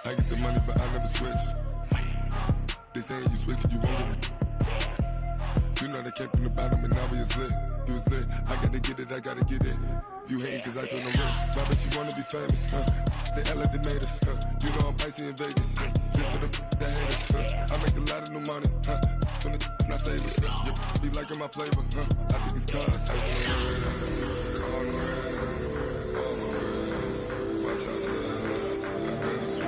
I get the money, but I never switch. They saying you switch, you won't get it. You know they came from the bottom and now we is lit. You was lit, I gotta get it, I gotta get it. You hating cause I on the wrist. My bitch, you wanna be famous, They act like they made us, You know I'm icy in Vegas, This for the that hate us, I make a lot of new money, When the not savers, be liking my flavor, I think it's cause. Ice on the wrist, on the wrist, on the wrist. Watch out, I never switch,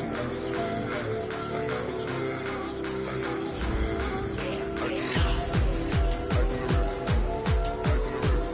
I never switch, I never switch, I never switch. Ice on the wrist, ice on the wrist, ice on the wrist, ice on the wrist, ice on the wrist.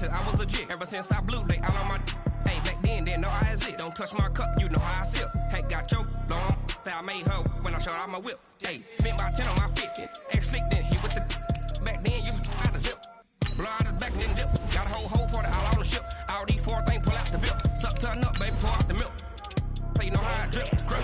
I was legit ever since I blew they all on my hey back then didn't know I exist. Don't touch my cup, you know how I sip. Hey, got your long that I made her when I showed out my whip. Hey, spent about 10 on my fit. Ex-slick then hit with the back then used to out the zip. Blow out his back and then dip. Got a whole party all on the ship. All these four things pull out the bip. Suck turn up, baby, pour out the milk. So you know how I drip. Grip.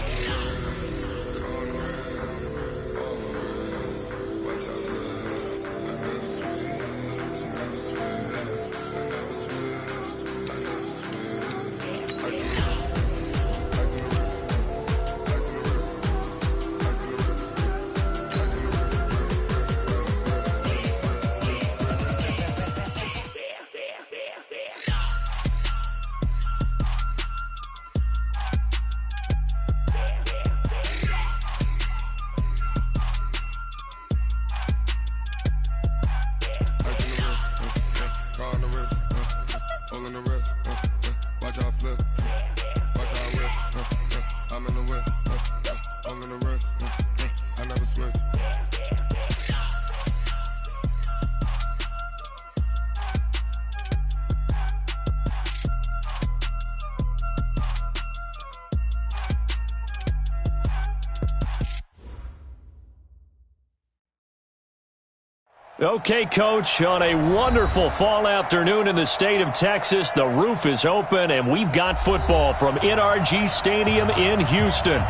Okay, Coach, on a wonderful fall afternoon in the state of Texas, the roof is open, and we've got football from NRG Stadium in Houston.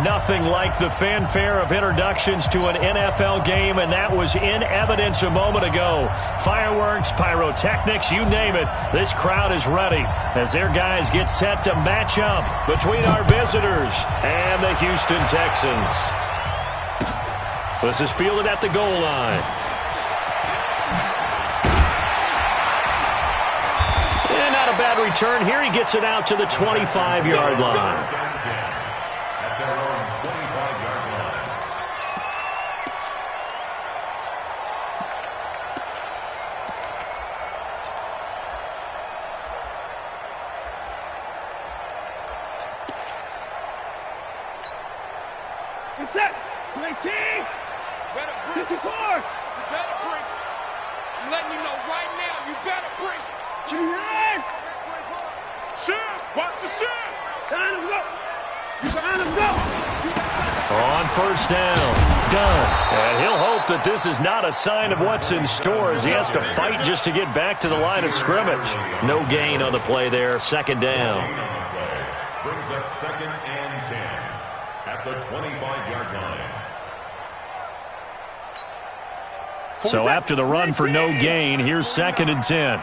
Nothing like the fanfare of introductions to an NFL game, and that was in evidence a moment ago. Fireworks, pyrotechnics, you name it, this crowd is ready as their guys get set to match up between our visitors and the Houston Texans. This is fielded at the goal line. A bad return here. He gets it out to the 25-yard line. At their own 25-yard line. Get set. 19. 54. You better bring. I'm letting you know right now. You better bring. 29. Watch the shot! Behind him, go! You behind him, go! On first down, done. And he'll hope that this is not a sign of what's in store as he has to fight just to get back to the line of scrimmage. No gain on the play there, second down. Brings up 2nd and 10 at the 25-yard line. So after the run for no gain, here's 2nd and 10.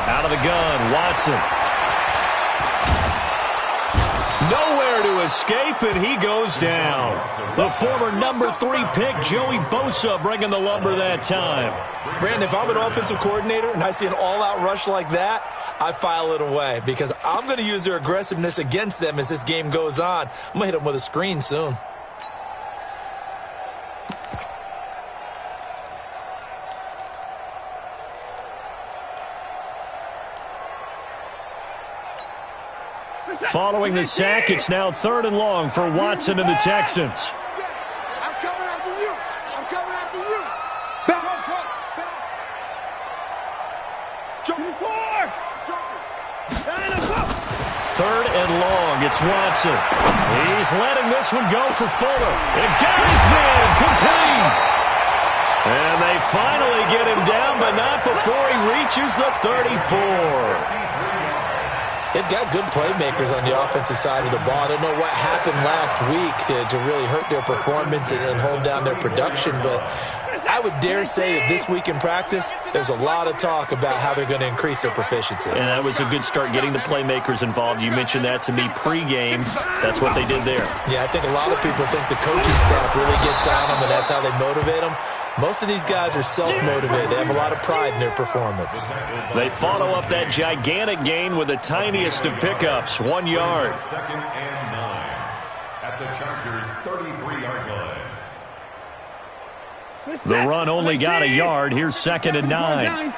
Out of the gun, Watson. Nowhere to escape, and he goes down. The former number 3 pick, Joey Bosa, bringing the lumber that time. Brandon, if I'm an offensive coordinator and I see an all-out rush like that, I file it away because I'm going to use their aggressiveness against them as this game goes on. I'm going to hit them with a screen soon. Following the sack, it's now 3rd and long for Watson and the Texans. I'm coming after you. I'm coming after you. Back. Jump. 4. Third and long. It's Watson. He's letting this one go for Fuller. It got his man complete. And they finally get him down, but not before he reaches the 34. They've got good playmakers on the offensive side of the ball. I don't know what happened last week to really hurt their performance and hold down their production, but I would dare say that this week in practice, there's a lot of talk about how they're going to increase their proficiency. And that was a good start, getting the playmakers involved. You mentioned that to me pregame. That's what they did there. Yeah, I think a lot of people think the coaching staff really gets on them, and that's how they motivate them. Most of these guys are self-motivated. They have a lot of pride in their performance. They follow up that gigantic gain with the tiniest of pickups, 1 yard. Second and 9 at the Chargers' 33-yard line. The run only got a yard. Here's second and 9.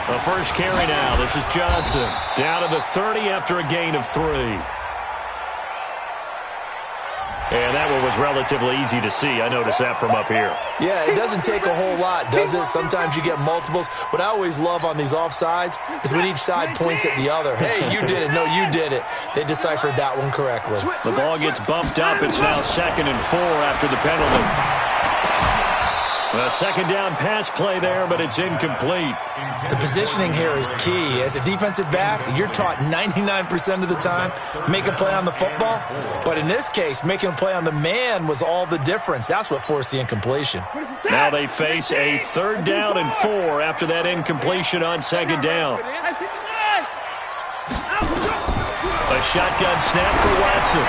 The first carry now. This is Johnson. Down to the 30 after a gain of 3. And that one was relatively easy to see. I noticed that from up here. Yeah, it doesn't take a whole lot, does it? Sometimes you get multiples. What I always love on these offsides is when each side points at the other. Hey, you did it. No, you did it. They deciphered that one correctly. The ball gets bumped up. It's now 2nd and 4 after the penalty. A second down pass play there, but it's incomplete. The positioning here is key. As a defensive back, you're taught 99% of the time, make a play on the football. But in this case, making a play on the man was all the difference. That's what forced the incompletion. Now they face a 3rd down and 4 after that incompletion on 2nd down. A shotgun snap for Watson.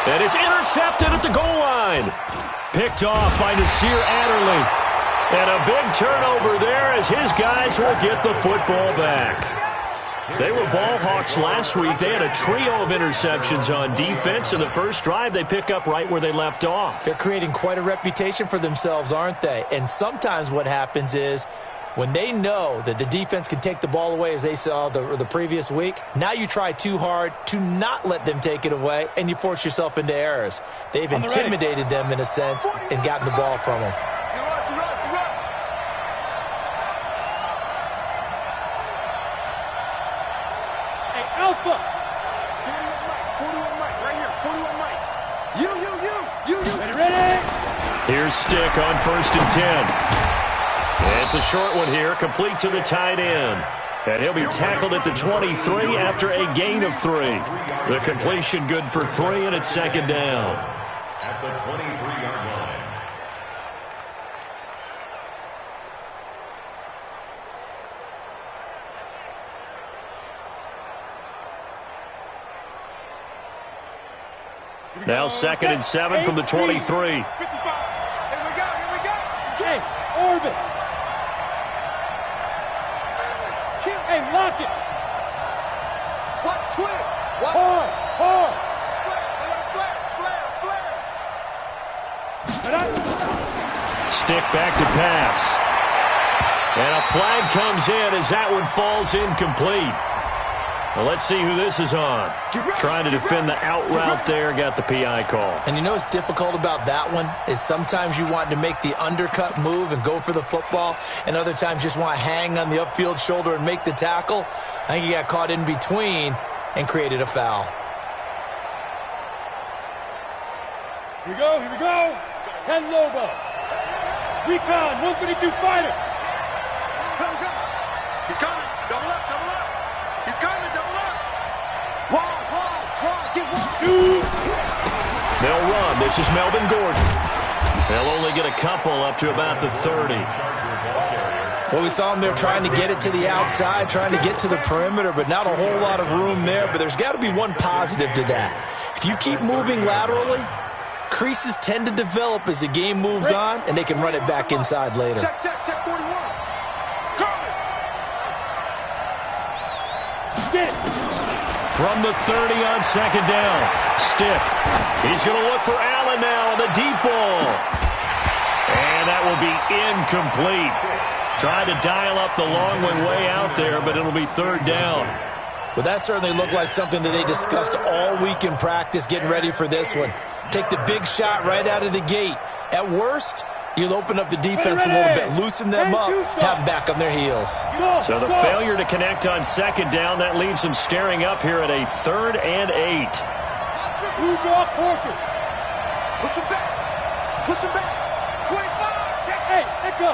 And it's intercepted at the goal line. Picked off by Nasir Adderley. And a big turnover there as his guys will get the football back. They were ball hawks last week. They had a trio of interceptions on defense. In the first drive, they pick up right where they left off. They're creating quite a reputation for themselves, aren't they? And sometimes what happens is when they know that the defense can take the ball away, as they saw the previous week, now you try too hard to not let them take it away, and you force yourself into errors. They've intimidated them in a sense and gotten the ball from them. Hey, Alpha! 41 Mike, right here. 41 Mike. You. Ready? Here's Stick on 1st and 10. It's a short one here, complete to the tight end. And he'll be tackled at the 23 after a gain of 3. The completion good for 3, and it's 2nd down. At the 23-yard line. Now 2nd and 7 from the 23. 55. Here we go. Hey, orbit. Hey, lock it. What? Twist. What? Hard. Flare. Stick back to pass. And a flag comes in as that one falls incomplete. Well, let's see who this is on. Trying to defend the out route there, got the PI call. And you know what's difficult about that one is sometimes you want to make the undercut move and go for the football, and other times just want to hang on the upfield shoulder and make the tackle. I think he got caught in between and created a foul. Here we go. 10 Lobo. Recon, 152 fighter. He's coming. Double up. He's coming, double up. One, get one, two. They'll run. This is Melvin Gordon. They'll only get a couple up to about the 30. Well, we saw him there trying to get it to the outside, trying to get to the perimeter, but not a whole lot of room there. But there's got to be one positive to that. If you keep moving laterally, creases tend to develop as the game moves on, and they can run it back inside later. Check 41. From the 30 on 2nd down. Stick. He's going to look for Allen now on the deep ball. And that will be incomplete. Tried to dial up the long one way out there, but it'll be 3rd down. Well, that certainly looked like something that they discussed all week in practice, getting ready for this one. Take the big shot right out of the gate. At worst, You'll open up the defense a little bit, loosen them up, have them back on their heels. So the failure to connect on second down, that leaves them staring up here at a 3rd and 8. Two-draw quarter. Push him back. Push him back. 25. Check. Hey, let go.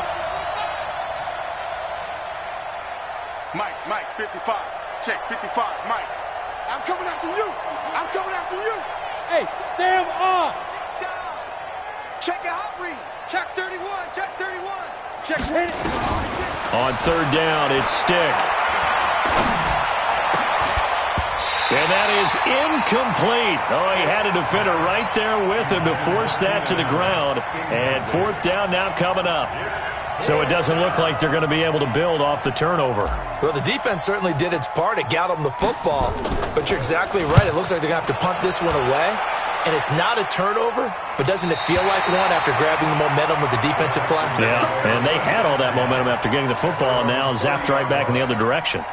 Mike, 55. Check, 55. Mike. I'm coming after you. I'm coming after you. Hey, Sam on. Check the hot read. Check 31. Check 31. Check hit it. On 3rd down, it's Stick. And that is incomplete. Oh, he had a defender right there with him to force that to the ground. And 4th down now coming up. So it doesn't look like they're going to be able to build off the turnover. Well, the defense certainly did its part. It got them the football. But you're exactly right. It looks like they're going to have to punt this one away. And it's not a turnover, but doesn't it feel like one after grabbing the momentum with the defensive play? Yeah, and they had all that momentum after getting the football, and now zapped right back in the other direction.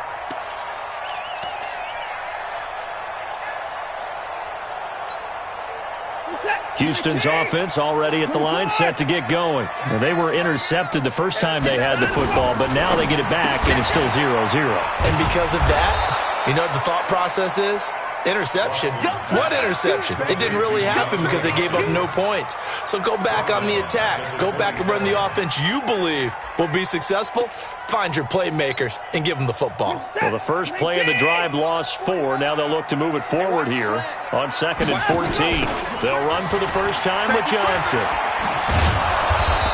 Houston's offense already at the line, set to get going. Well, they were intercepted the first time they had the football, but now they get it back, and it's still 0-0. And because of that, you know what the thought process is? Interception. What interception? It didn't really happen because they gave up no points. So go back on the attack. Go back and run the offense you believe will be successful. Find your playmakers and give them the football. Well, the first play of the drive lost 4. Now they'll look to move it forward here on 2nd and 14. They'll run for the first time with Johnson.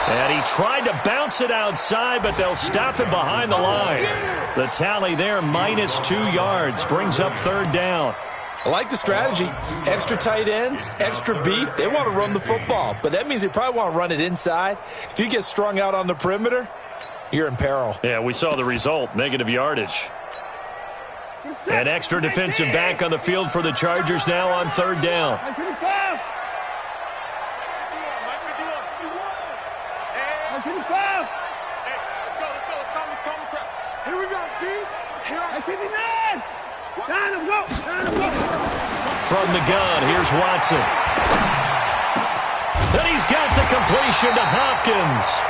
And he tried to bounce it outside, but they'll stop him behind the line. The tally there, -2 yards, brings up 3rd down. I like the strategy. Extra tight ends, extra beef. They want to run the football, but that means they probably want to run it inside. If you get strung out on the perimeter, you're in peril. Yeah, we saw the result, negative yardage. An extra defensive back on the field for the Chargers now on 3rd down. Here we go, G. Here I 59. Down him, go. From the gun, here's Watson. And he's got the completion to Hopkins.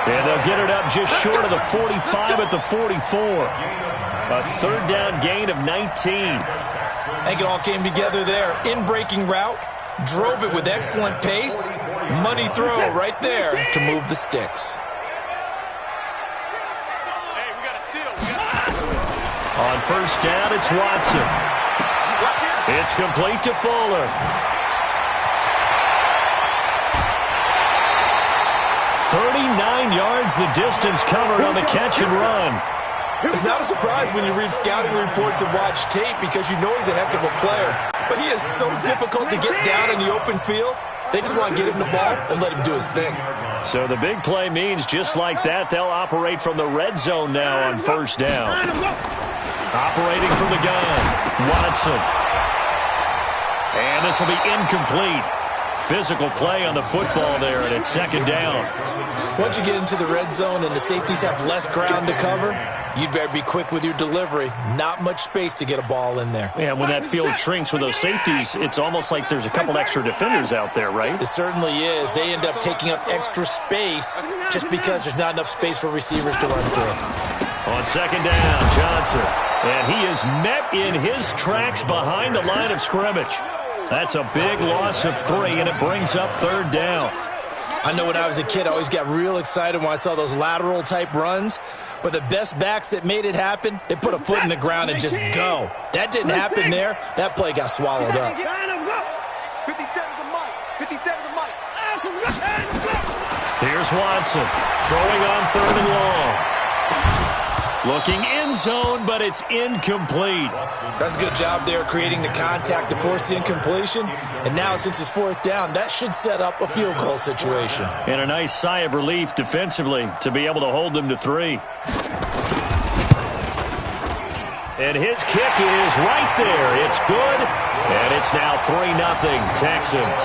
And they'll get it up just short of the 45 at the 44. A 3rd down gain of 19. I think it all came together there. In-breaking route, drove it with excellent pace. Money throw right there to move the sticks. On 1st down, it's Watson. It's complete to Fuller. 39 yards the distance covered on the catch and run. It's not a surprise when you read scouting reports and watch tape because you know he's a heck of a player. But he is so difficult to get down in the open field. They just want to get him the ball and let him do his thing. So the big play means just like that, they'll operate from the red zone now on 1st down. Operating from the gun, Watson. And this will be incomplete. Physical play on the football there, and it's 2nd down. Once you get into the red zone and the safeties have less ground to cover, you'd better be quick with your delivery. Not much space to get a ball in there. Yeah, when that field shrinks with those safeties, it's almost like there's a couple extra defenders out there, right? It certainly is. They end up taking up extra space just because there's not enough space for receivers to run through. On 2nd down, Johnson. And he is met in his tracks behind the line of scrimmage. That's a big loss of 3, and it brings up 3rd down. I know when I was a kid, I always got real excited when I saw those lateral-type runs. But the best backs that made it happen, they put a foot in the ground and just go. That didn't happen there. That play got swallowed up. 57 to Mike. 57 to Mike. Here's Watson throwing on 3rd and long. Looking end zone, but it's incomplete. That's a good job there creating the contact to force the incompletion. And now, since it's 4th down, that should set up a field goal situation. And a nice sigh of relief defensively to be able to hold them to 3. And his kick is right there. It's good. And it's now 3-0 Texans.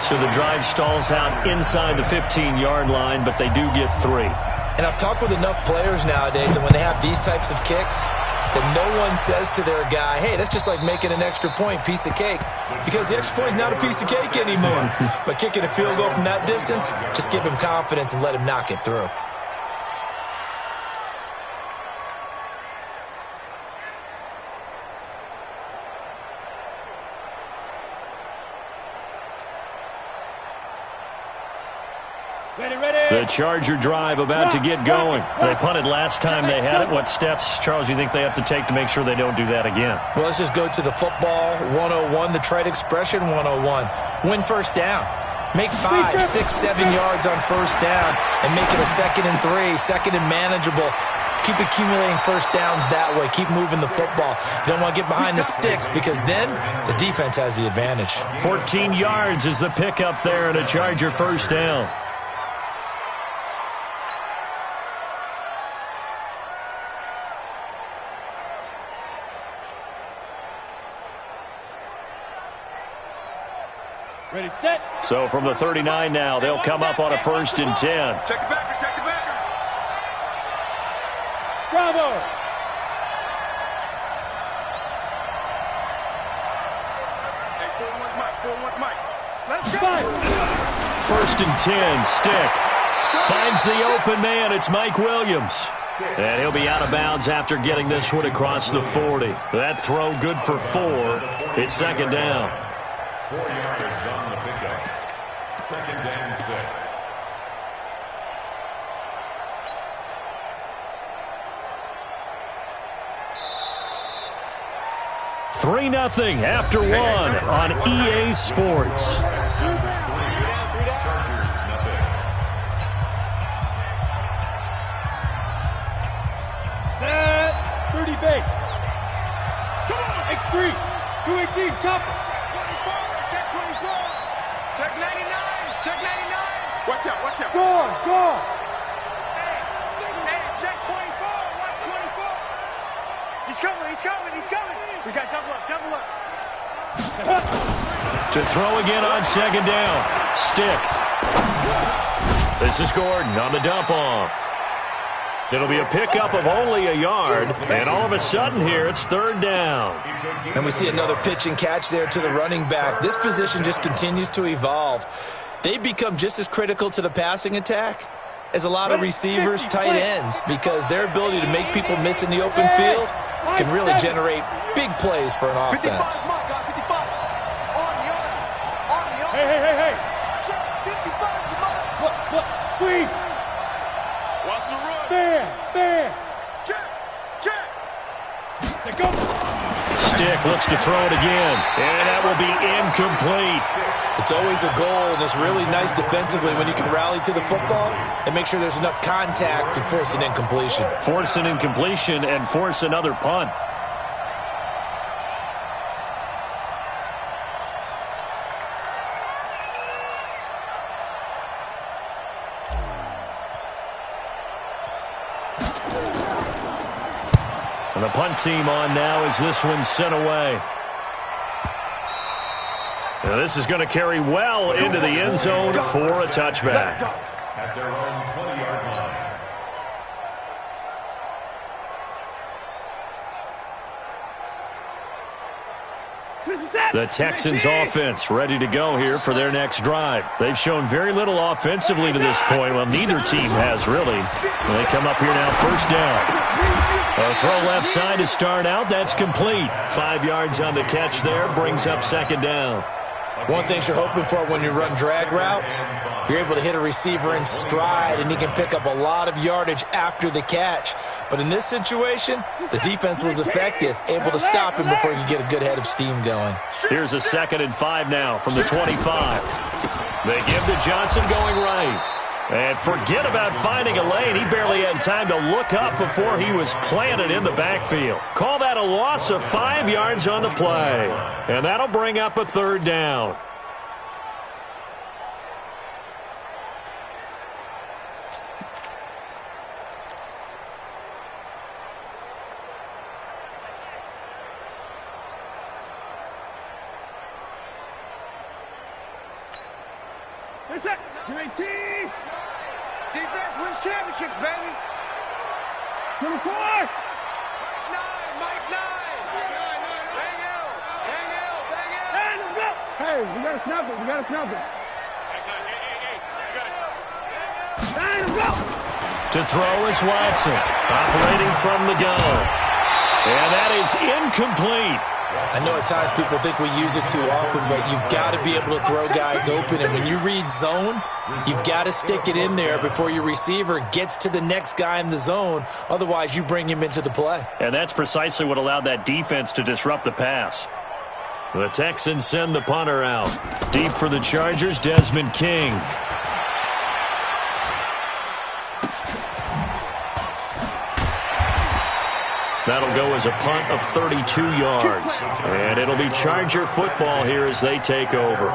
So the drive stalls out inside the 15-yard line, but they do get 3. And I've talked with enough players nowadays, and when they have these types of kicks, that no one says to their guy, hey, that's just like making an extra point, piece of cake. Because the extra point is not a piece of cake anymore. But kicking a field goal from that distance, just give him confidence and let him knock it through. The Charger drive about to get going. They punted last time they had it. What steps, Charles, do you think they have to take to make sure they don't do that again? Well, let's just go to the football 101, the trade expression 101. Win first down. Make 5, 6, 7 yards on first down and make it a 2nd and 3, 2nd and manageable. Keep accumulating first downs that way. Keep moving the football. You don't want to get behind the sticks because then the defense has the advantage. 14 yards is the pickup there and a Charger first down. Ready, set. So from the 39 now, they'll come up on a 1st and 10. Check the backer, check the backer. Bravo. Hey, 4-1's Mike, 4-1's Mike. Let's go. 1st and 10, Stick. Finds the open man, it's Mike Williams. And he'll be out of bounds after getting this one across the 40. That throw good for 4. It's 2nd down. 4 yards on the pickup. 2nd and 6. Three 0 after 1 on EA Sports. Chargers nothing. Set. 30 base. Come on. X3. 218. Chopper. Check 99, check 99. Watch out, watch out. Gone. Hey, check 24, watch 24. He's coming. We got double up. To throw again on 2nd down. Stick. This is Gordon on the dump off. It'll be a pickup of only a yard, and all of a sudden here it's 3rd down. And we see another pitch and catch there to the running back. This position just continues to evolve. They become just as critical to the passing attack as a lot of receivers, tight ends, because their ability to make people miss in the open field can really generate big plays for an offense. 55, on the arm. Hey. Check 55, Look. Squeeze. watch the run. There. Check. Let go. Stick looks to throw it again, and that will be incomplete. It's always a goal, and it's really nice defensively when you can rally to the football and make sure there's enough contact to force an incompletion. Force an incompletion and force another punt. And the punt team on now as this one's sent away. Now this is going to carry well into the end zone for a touchback. At their own 20-yard line. The Texans offense ready to go here for their next drive. They've shown very little offensively to this point. Well, neither team has really. They come up here now, 1st down. A throw left side to start out. That's complete. 5 yards on the catch there. Brings up 2nd down. One thing you're hoping for when you run drag routes, you're able to hit a receiver in stride, and he can pick up a lot of yardage after the catch. But in this situation, the defense was effective, able to stop him before he could get a good head of steam going. Here's a 2nd and 5 now from the 25. They give to Johnson going right. And forget about finding a lane. He barely had time to look up before he was planted in the backfield. Call that a loss of 5 yards on the play. And that'll bring up a 3rd down. Defense, win those championships, baby. 24. 9, Mike, 9. Thank you. Hey, let's go. Hey, we gotta snap it. Hey, let's go. To throw is Watson, operating from the gun. And that is incomplete. I know at times people think we use it too often, but you've got to be able to throw guys open. And when you read zone, you've got to stick it in there before your receiver gets to the next guy in the zone. Otherwise, you bring him into the play. And that's precisely what allowed that defense to disrupt the pass. The Texans send the punter out. Deep for the Chargers, Desmond King. That'll go as a punt of 32 yards. And it'll be Charger football here as they take over.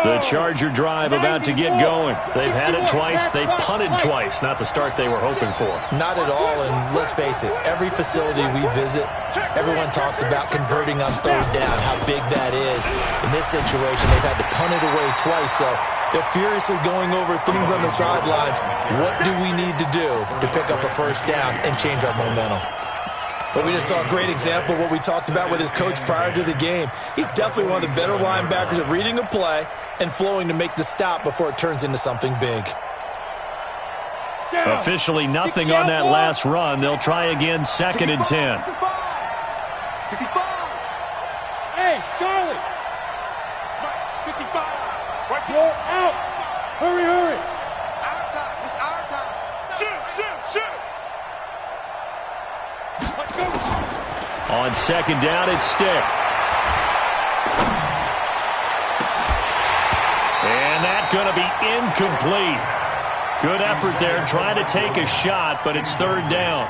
The Charger drive about to get going. They've had it twice. They've punted twice. Not the start they were hoping for. Not at all, and let's face it, every facility we visit, everyone talks about converting on third down, how big that is. In this situation, they've had to punt it away twice, so they're furiously going over things on the sidelines. What do we need to do to pick up a first down and change our momentum? But we just saw a great example of what we talked about with his coach prior to the game. He's definitely one of the better linebackers at reading a play and flowing to make the stop before it turns into something big. Officially nothing on that last run. They'll try again, 2nd and 10. 65. Hey, Charlie. 55. Right Go out. Hurry. Our time. It's our time. Shoot. On 2nd down, it's Stick. And that's going to be incomplete. Good effort there, trying to take a shot, but it's 3rd down.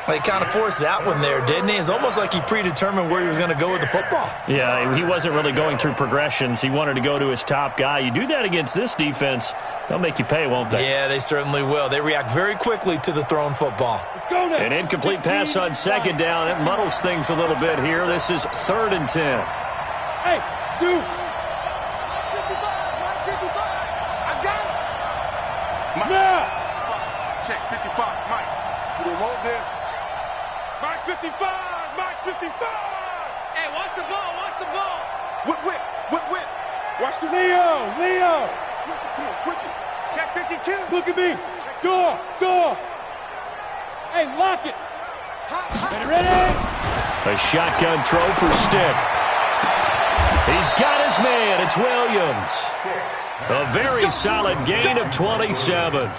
Well, he kind of forced that one there, didn't he? It's almost like he predetermined where he was going to go with the football. Yeah, he wasn't really going through progressions. He wanted to go to his top guy. You do that against this defense, they'll make you pay, won't they? Yeah, they certainly will. They react very quickly to the thrown football. Let's go now. An incomplete pass on 2nd down. That muddles things a little bit here. This is 3rd and 10. Hey, shoot. 55. I got it. Now. Check 55. Mike. We want this. Mike 55. Hey, watch the ball. Whip. Watch the Leo. Switch it. Check 52. Look at me. Door. Hey, lock it. Ready? A shotgun throw for Stick. He's got his man. It's Williams. A very solid gain of 27.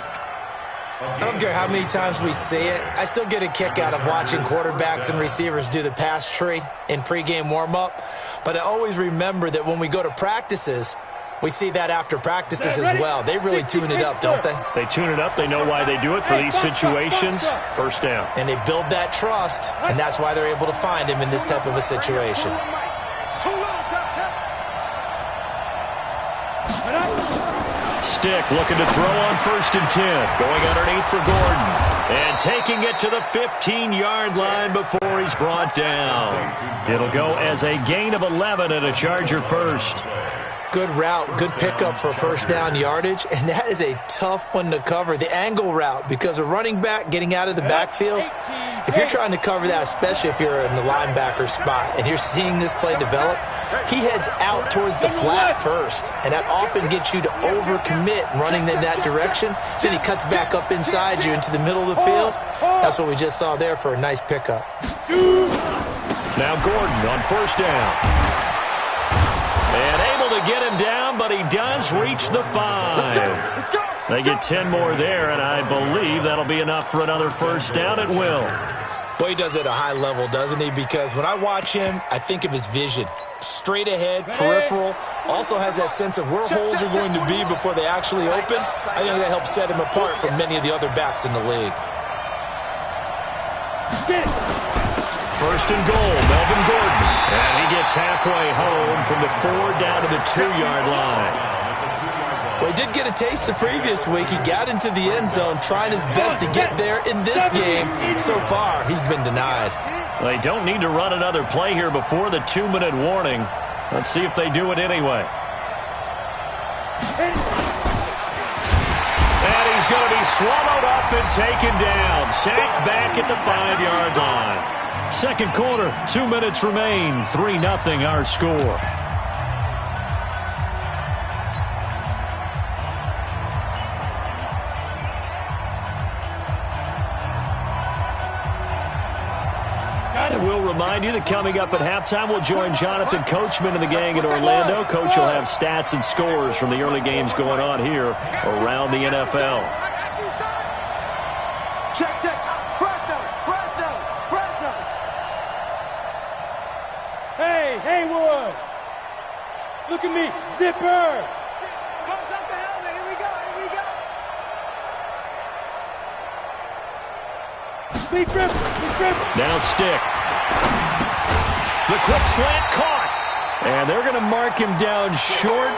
I don't care how many times we see it. I still get a kick out of watching quarterbacks and receivers do the pass tree in pregame warm-up. But I always remember that when we go to practices, we see that after practices as well. They really tune it up, don't they? They tune it up. They know why they do it for these situations. First down. And they build that trust, and that's why they're able to find him in this type of a situation. Stick looking to throw on 1st and 10. Going underneath for Gordon. And taking it to the 15-yard line before he's brought down. It'll go as a gain of 11 and a Charger first. Good route, good pickup for first down yardage, and that is a tough one to cover. The angle route, because a running back getting out of the backfield, if you're trying to cover that, especially if you're in the linebacker spot and you're seeing this play develop, he heads out towards the flat first, and that often gets you to overcommit running in that direction. Then he cuts back up inside you into the middle of the field. That's what we just saw there for a nice pickup. Now Gordon on 1st down. And able to get him down, but he does reach the 5. They get 10 more there, and I believe that'll be enough for another first down at will. Boy, he does it at a high level, doesn't he? Because when I watch him, I think of his vision. Straight ahead, peripheral, also has that sense of where holes are going to be before they actually open. I think that helps set him apart from many of the other backs in the league. 1st and goal, Melvin Gordon. And he gets halfway home from the 4 down to the 2-yard line. Well, he did get a taste the previous week. He got into the end zone trying his best to get there in this game. So far, he's been denied. They don't need to run another play here before the 2-minute warning. Let's see if they do it anyway. And he's going to be swallowed up and taken down. Sacked back at the 5-yard line. Second quarter, 2 minutes remain. 3-0 our score. And we'll remind you that coming up at halftime, we'll join Jonathan Coachman and the gang in Orlando. Coach will have stats and scores from the early games going on here around the NFL. Check, check. Fresno. Hey, Haywood. Look at me. Zipper. Comes up the helmet. Here we go. Big trip. Now stick. The quick slant caught. And they're going to mark him down short,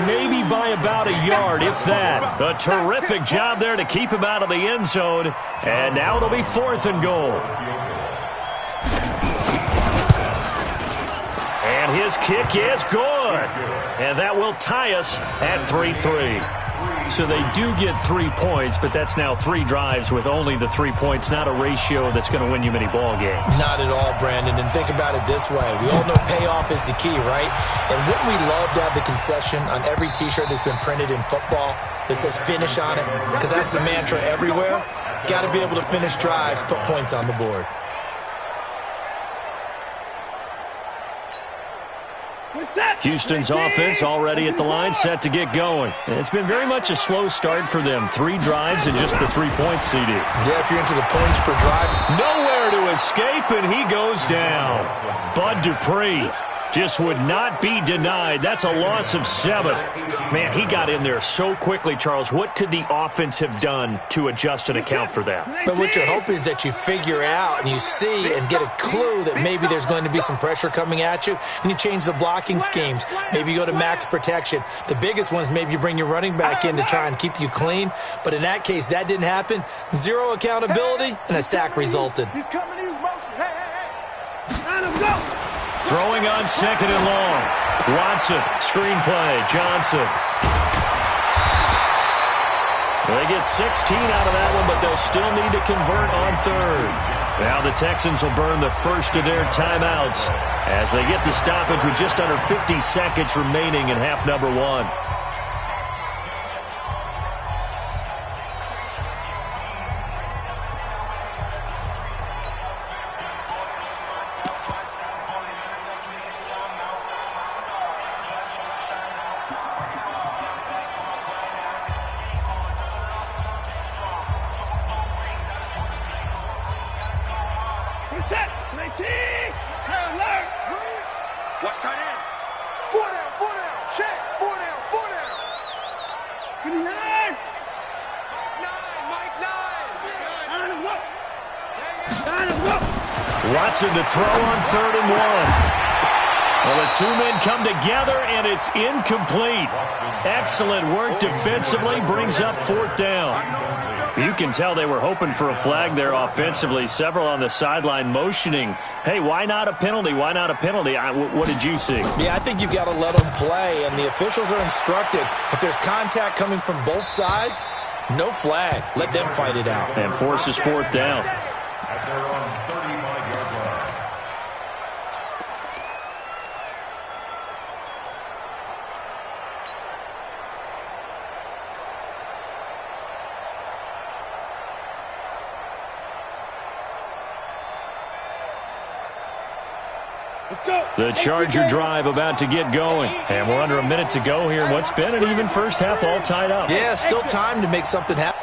maybe by about a yard, if that. A terrific job there to keep him out of the end zone. And now it'll be 4th and goal. And his kick is good. And that will tie us at 3-3. So they do get 3 points, but that's now 3 drives with only the 3 points, not a ratio that's going to win you many ball games. Not at all, Brandon. And think about it this way. We all know payoff is the key, right? And wouldn't we love to have the concession on every T-shirt that's been printed in football that says finish on it? Because that's the mantra everywhere. Got to be able to finish drives, put points on the board. Houston's offense already at the line, set to get going. It's been very much a slow start for them. 3 drives and just the 3 points, CD. Yeah, if you're into the points per drive. Nowhere to escape, and he goes down. Bud Dupree just would not be denied. That's a loss of 7. Man, he got in there so quickly, Charles. What could the offense have done to adjust and account for that? But what you're hoping is that you figure out and you see and get a clue that maybe there's going to be some pressure coming at you, and you change the blocking schemes. Maybe you go to max protection. The biggest one is maybe you bring your running back in to try and keep you clean. But in that case, that didn't happen. 0 accountability, and a sack resulted. He's coming to use motion. Hey. Let him go. Throwing on 2nd and long. Watson, screenplay, Johnson. They get 16 out of that one, but they'll still need to convert on 3rd. Now the Texans will burn the first of their timeouts as they get the stoppage with just under 50 seconds remaining in half number 1. Watch tight end. 4 down. Check. 4 down. 9. Mike 9. Watson to throw on 3rd and 1. Well, the 2 men come together, and it's incomplete. Excellent work defensively, brings up 4th down. You can tell they were hoping for a flag there offensively. Several on the sideline motioning, hey, why not a penalty? Why not a penalty? What did you see? Yeah, I think you've got to let them play, and the officials are instructed. If there's contact coming from both sides, no flag. Let them fight it out. And forces 4th down. At their own 35-yard line. The Charger drive about to get going. And we're under a minute to go here. What's been an even first half, all tied up. Yeah, still time to make something happen.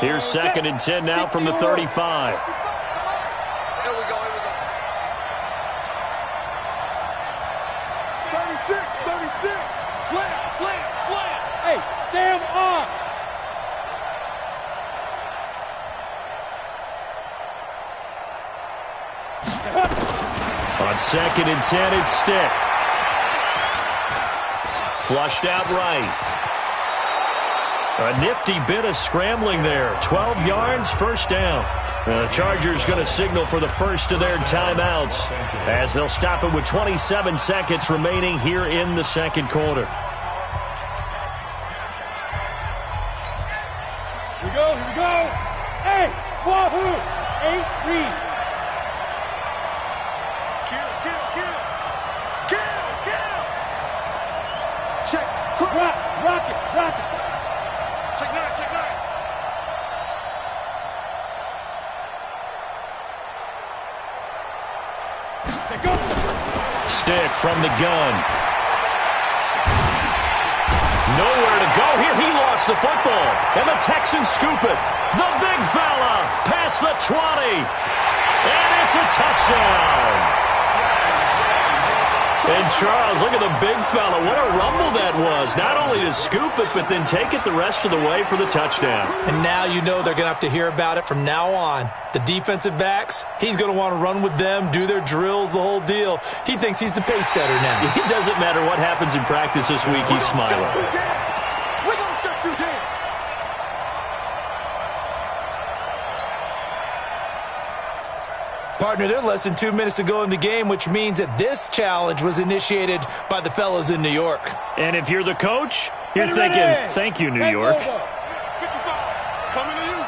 Here's 2nd and 10 now from the 35. Here we go. 36. Slam. Hey, Sam on. 2nd and 10, it's Stick. Flushed out right. A nifty bit of scrambling there. 12 yards, first down. The Chargers going to signal for the first of their timeouts as they'll stop it with 27 seconds remaining here in the second quarter. Here we go, here we go. Hey, wahoo! 8 read. Kill. Check. Rock it. Check 9. Take go. Stick from the gun. Nowhere to go here. He lost the football. And the Texans scoop it. The big fella past the 20. And it's a touchdown. And Charles, look at the big fella. What a rumble that was. Not only to scoop it, but then take it the rest of the way for the touchdown. And now you know they're going to have to hear about it from now on. The defensive backs, he's going to want to run with them, do their drills, the whole deal. He thinks he's the pace setter now. It doesn't matter what happens in practice this week. He's smiling. We're going to shut you down. Partner, they're less than 2 minutes to go in the game, which means that this challenge was initiated by the fellas in New York. And if you're the coach, you're thinking, thank you, New York. 55. Coming to you.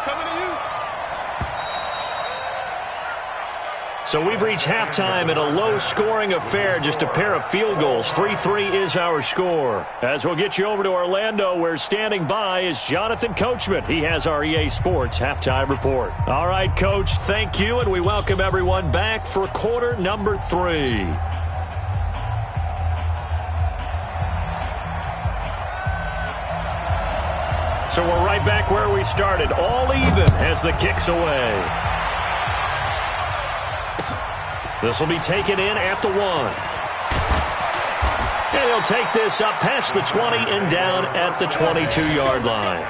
So we've reached halftime in a low-scoring affair, just a pair of field goals. 3-3 is our score. As we'll get you over to Orlando, where standing by is Jonathan Coachman. He has our EA Sports halftime report. All right, Coach, thank you, and we welcome everyone back for quarter number 3. So we're right back where we started, all even as the kick's away. This will be taken in at the 1. And he'll take this up past the 20 and down at the 22-yard line.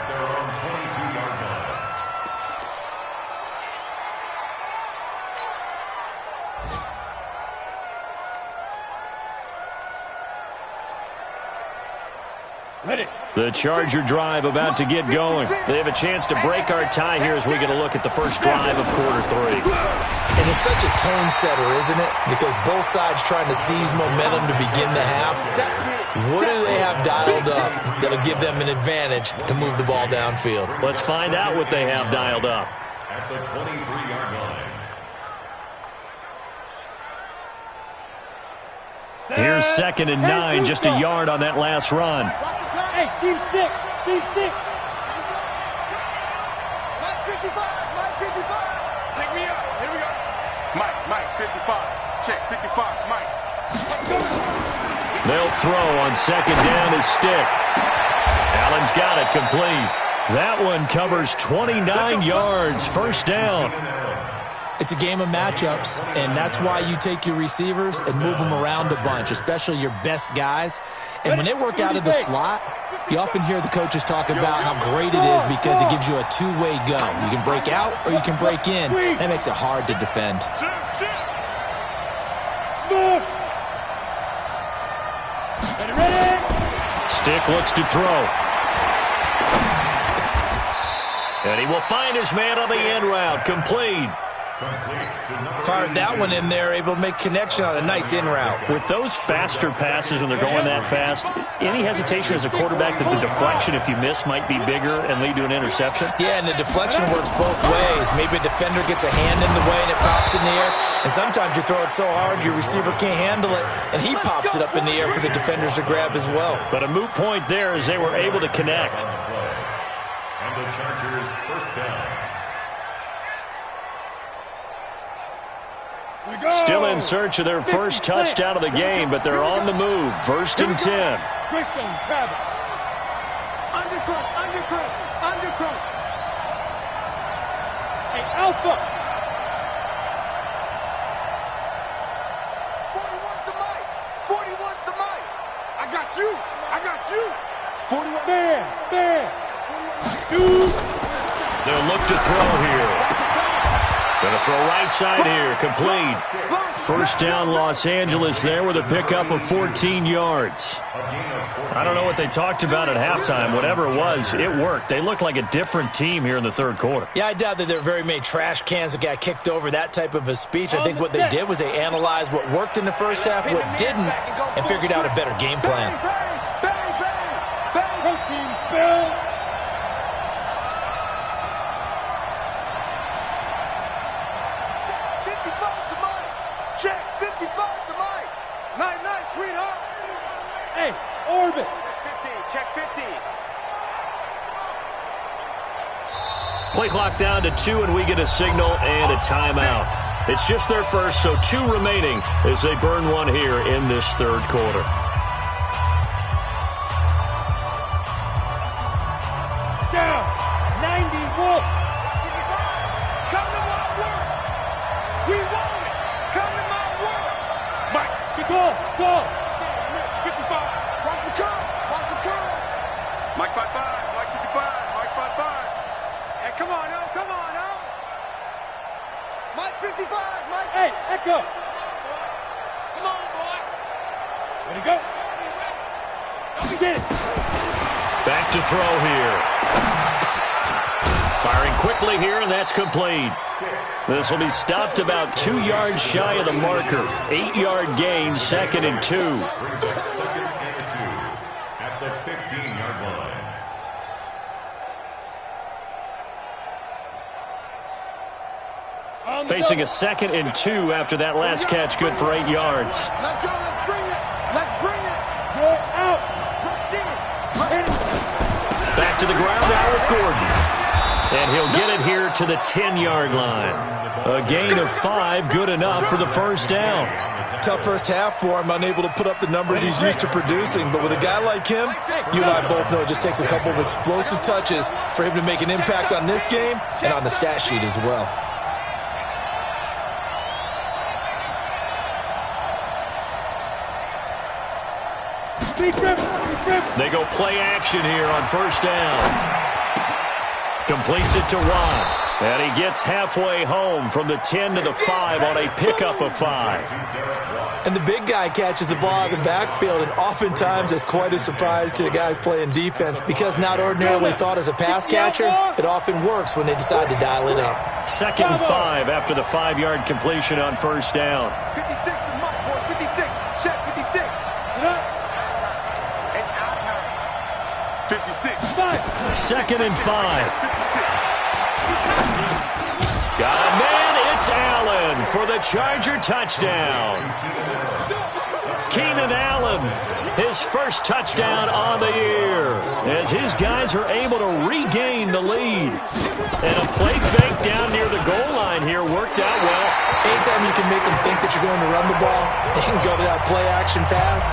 Ready. The Charger drive about to get going. They have a chance to break our tie here as we get a look at the first drive of quarter 3. And it's such a tone setter, isn't it? Because both sides trying to seize momentum to begin the half. What do they have dialed up that'll give them an advantage to move the ball downfield? Let's find out what they have dialed up. At the 23-yard line. Here's 2nd and 9, just a yard on that last run. Hey, Steve 6. Mike 55. Take me out. Here we go. Mike 55. Check 55. Mike. They'll throw on 2nd down as Stick. Allen's got it complete. That one covers 29 yards, first down. It's a game of matchups, and that's why you take your receivers and move them around a bunch, especially your best guys. And when they work out of the slot, you often hear the coaches talk about how great it is because it gives you a two-way go. You can break out or you can break in. That makes it hard to defend. Stick looks to throw. And he will find his man on the end route, complete. Fired that one in there, able to make connection on a nice in route. With those faster passes when they're going that fast, any hesitation as a quarterback that the deflection, if you miss, might be bigger and lead to an interception? Yeah, and the deflection works both ways. Maybe a defender gets a hand in the way and it pops in the air. And sometimes you throw it so hard your receiver can't handle it, and he pops it up in the air for the defenders to grab as well. But a moot point there as they were able to connect. And the Chargers first down. Still in search of their first touchdown of the game, but they're on the move. 1st and 10. Christian, Travis. Undercrunch. Hey, Alpha. 41's the mic. I got you. 41. Bam. Shoot. They'll look to throw here. Going to throw right side here, complete. First down, Los Angeles there with a pickup of 14 yards. I don't know what they talked about at halftime. Whatever it was, it worked. They looked like a different team here in the third quarter. Yeah, I doubt that there were very many trash cans that got kicked over, that type of a speech. I think what they did was they analyzed what worked in the first half, what didn't, and figured out a better game plan. Team spill. Check 55 to Mike. Night, sweetheart. Hey, orbit. Check 50. Play clock down to 2, and we get a signal and a timeout. It's just their first, so 2 remaining as they burn one here in this third quarter. Down. 90 wolf. Come to my work. We want it. Come to my work. Mike, Go. 55. Watch the curve. Mike 55. Mike 55. Mike 55. Hey, come on, now. Mike 55. Mike. Hey, Echo. Come on, boy. Ready to go. Let me get it. Back to throw here. Firing quickly here, and that's complete. This will be stopped about 2 yards shy of the marker. 8-yard gain, 2nd and 2. Brings up 2nd and 2 at the 15-yard line. Facing a 2nd and 2 after that last catch, good for 8 yards. Let's go. Let's bring it. Go out. Back to the ground now with Gordon. And he'll get it here to the 10-yard line. A gain of 5, good enough for the first down. Tough first half for him, unable to put up the numbers he's used to producing. But with a guy like him, you and I both know it just takes a couple of explosive touches for him to make an impact on this game and on the stat sheet as well. They go play action here on first down. Completes it to Watt. And he gets halfway home from the 10 to the 5 on a pickup of 5. And the big guy catches the ball out of the backfield, and oftentimes it's quite a surprise to the guys playing defense because not ordinarily thought as a pass catcher, it often works when they decide to dial it up. 2nd and 5 after the 5-yard completion on first down. 56 to Mike, boy. 56. Check 56. It's our time. 56. 2nd and 5. 56. Got a man, it's Allen for the Charger touchdown. Keenan Allen, his first touchdown on the year, as his guys are able to regain the lead. And a play fake down near the goal line here worked out well. Anytime you can make them think that you're going to run the ball, they can go to that play action pass.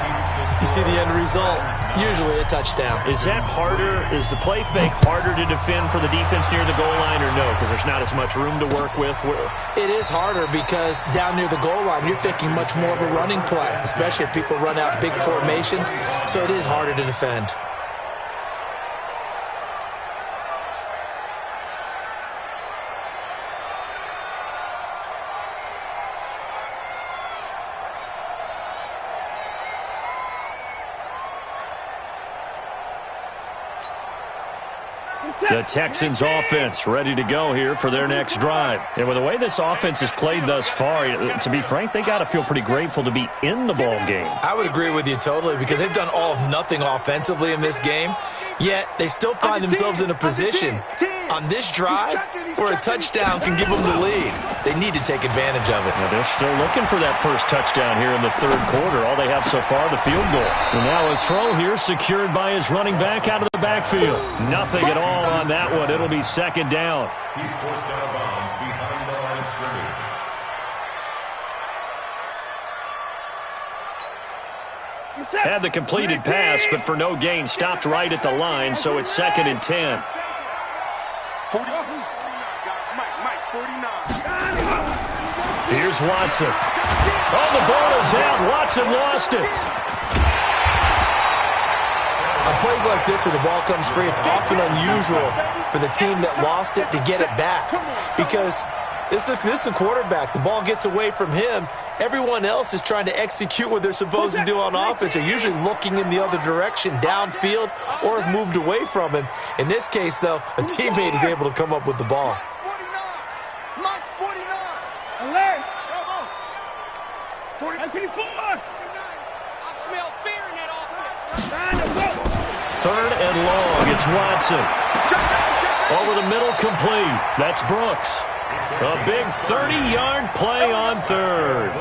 You see the end result, usually a touchdown. Is that harder? Is the play fake harder to defend for the defense near the goal line or no? Because there's not as much room to work with? It is harder because down near the goal line, you're thinking much more of a running play, especially if people run out big formations. So it is harder to defend. The Texans offense ready to go here for their next drive. And with the way this offense has played thus far, to be frank, they got to feel pretty grateful to be in the ball game. I would agree with you totally because they've done all of nothing offensively in this game, yet they still find themselves in a position on this drive where a touchdown can give them the lead. They need to take advantage of it. Now they're still looking for that first touchdown here in the third quarter. All they have so far, the field goal. And now a throw here secured by his running back out of the backfield. Nothing at all on that one. It'll be second down. He's forced out of bounds behind the line of scrimmage. Had the completed pass, but for no gain, stopped right at the line, so it's 2nd and 10. 49. Mike, 49. Here's Watson. Oh, the ball is out. Watson lost it. On plays like this where the ball comes free, it's often unusual for the team that lost it to get it back because This is the quarterback. The ball gets away from him. Everyone else is trying to execute what they're supposed to do on offense. They're usually looking in the other direction, downfield, or have moved away from him. In this case, though, a teammate is able to come up with the ball. Max 49. Alert. 24. I smell fear in that offense. Third and long. It's Watson. Over the middle, complete. That's Brooks. A big 30-yard play on third.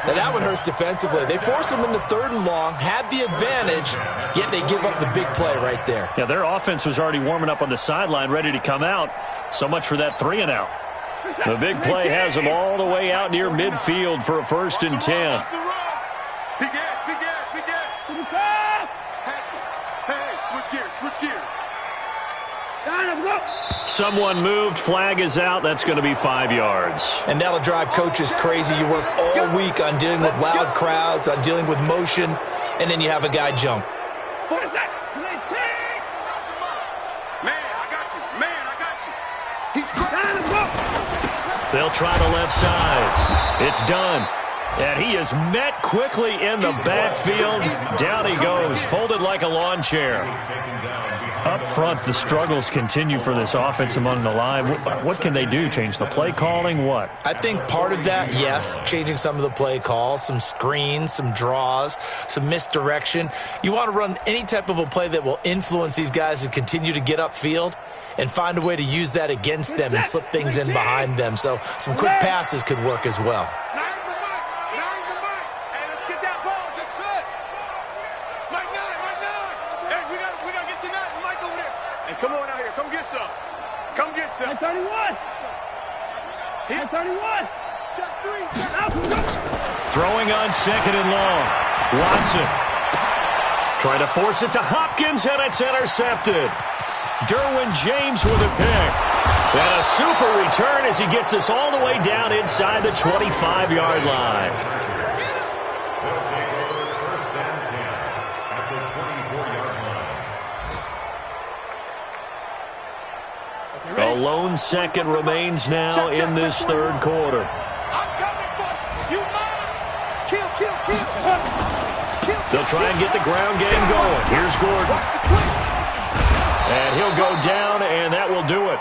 Now that one hurts defensively. They force them into third and long, had the advantage, yet they give up the big play right there. Yeah, their offense was already warming up on the sideline, ready to come out. So much for that 3-and-out. The big play has them all the way out near midfield for a 1st and 10. Switch gears. Someone moved. Flag is out. That's going to be 5 yards. And that'll drive coaches crazy. You work all week on dealing with loud crowds, on dealing with motion, and then you have a guy jump. They'll try the left side. It's done. And he is met quickly in the backfield. Down he goes, folded like a lawn chair. Up front, the struggles continue for this offense among the line. What can they do? Change the play calling? What? I think part of that, yes, changing some of the play calls, some screens, some draws, some misdirection. You want to run any type of a play that will influence these guys to continue to get upfield and find a way to use that against them and slip things in behind them. So some quick passes could work as well. Come on out here. Come get some. Come get some. 31. Hit 31. Throwing on 2nd and long. Watson. Trying to force it to Hopkins, and it's intercepted. Derwin James with a pick. And a super return as he gets us all the way down inside the 25-yard line. A lone second remains now in this third quarter. I'm coming for you. Kill. They'll try and get the ground game going. Here's Gordon. And he'll go down, and that will do it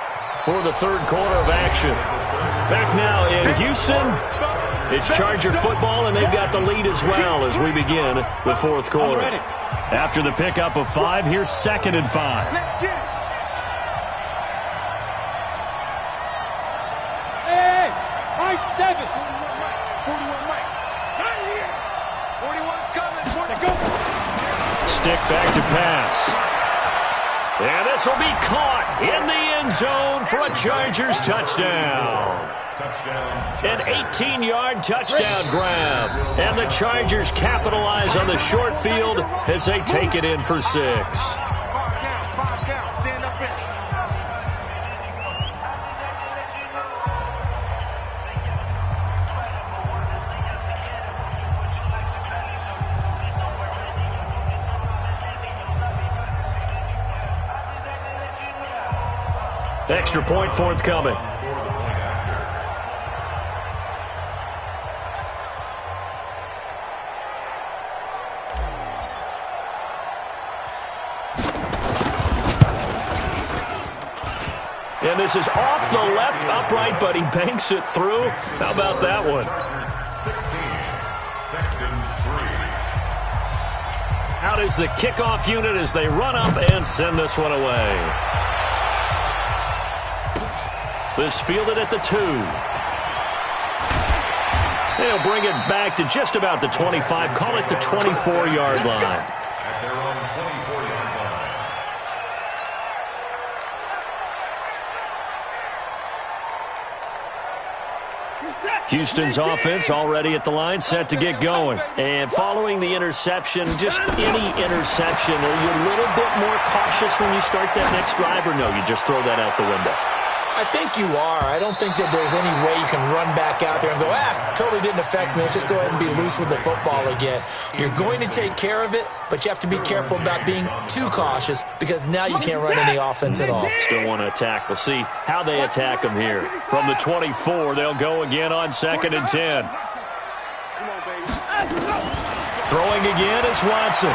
for the third quarter of action. Back now in Houston, it's Charger football, and they've got the lead as well as we begin the fourth quarter. After the pickup of 5, here's 2nd and 5. Let's get it. Stick back to pass. And this will be caught in the end zone for a Chargers touchdown. An 18-yard touchdown grab. And the Chargers capitalize on the short field as they take it in for 6. Stand up in. Extra point forthcoming. And this is off the left upright, but he banks it through. How about that one? 16, Texans 3. Out is the kickoff unit as they run up and send this one away. This fielded at the 2. They'll bring it back to just about the 25. Call it the 24-yard line. At their own 24-yard line. Houston's offense already at the line, set to get going. And following the interception, just any interception, are you a little bit more cautious when you start that next drive, or no, you just throw that out the window? I think you are. I don't think that there's any way you can run back out there and go, totally didn't affect me. Let's just go ahead and be loose with the football again. You're going to take care of it, but you have to be careful about being too cautious because now you can't run any offense at all. Still want to attack. We'll see how they attack them here. From the 24, they'll go again on 2nd and 10. Throwing again is Watson.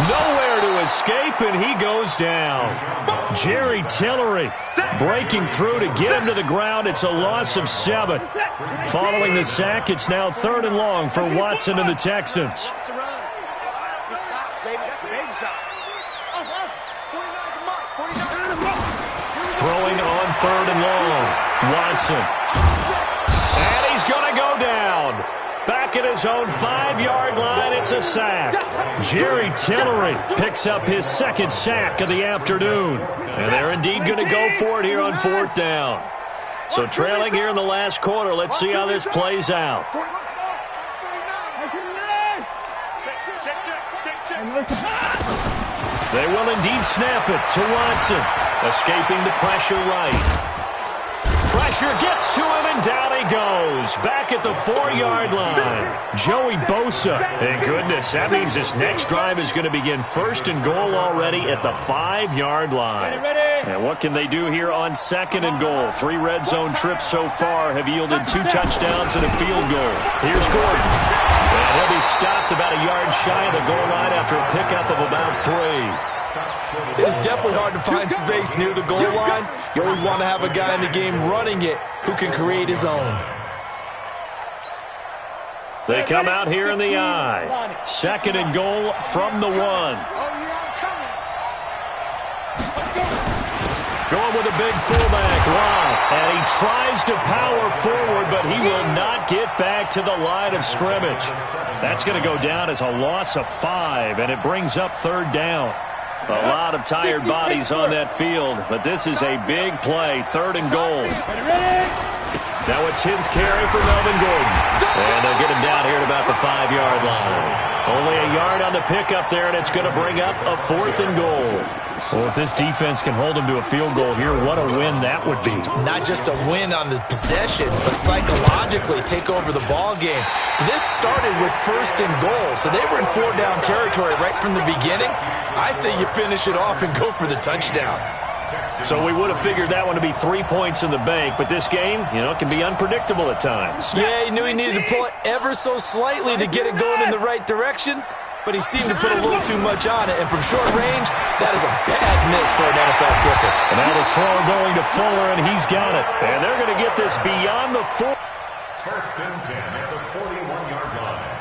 Nowhere to escape, and he goes down. Jerry Tillery breaking through to get him to the ground. It's a loss of 7. Following the sack, it's now 3rd and long for Watson and the Texans. Throwing on 3rd and long. Watson. And he's going to go down. Back at his own 5-yard line, it's a sack. Jerry Tillery picks up his 2nd sack of the afternoon. And they're indeed going to go for it here on 4th down. So trailing here in the last quarter, let's see how this plays out. They will indeed snap it to Watson. Escaping the pressure right. Pressure gets to him, and down he goes. Back at the 4-yard line. Joey Bosa. And goodness, that means this next drive is going to begin 1st and goal already at the 5-yard line. And what can they do here on 2nd and goal? 3 red zone trips so far have yielded 2 touchdowns and a field goal. Here's Gordon. And he'll be stopped about a yard shy of the goal line after a pickup of about 3. It is definitely hard to find space near the goal line. You always want to have a guy in the game running it who can create his own. They come out here in the I. 2nd and goal from the 1. Going with a big fullback, Love. And he tries to power forward, but he will not get back to the line of scrimmage. That's going to go down as a loss of 5, and it brings up 3rd down. A lot of tired bodies on that field, but this is a big play, 3rd and goal. Now a 10th carry for Melvin Gordon. And they'll get him down here at about the 5-yard line. Only a yard on the pickup there, and it's going to bring up a 4th and goal. Well, if this defense can hold them to a field goal here, what a win that would be. Not just a win on the possession, but psychologically take over the ball game. This started with 1st and goal, so they were in 4-down territory right from the beginning. I say you finish it off and go for the touchdown. So we would have figured that one to be 3 points in the bank, but this game, it can be unpredictable at times. Yeah, he knew he needed to pull it ever so slightly to get it going in the right direction, but he seemed to put a little too much on it, and from short range, that is a bad miss for an NFL kicker. And now the throw going to Fuller, and he's got it. And they're going to get this beyond the 4. 1st and 10 at the 41-yard line.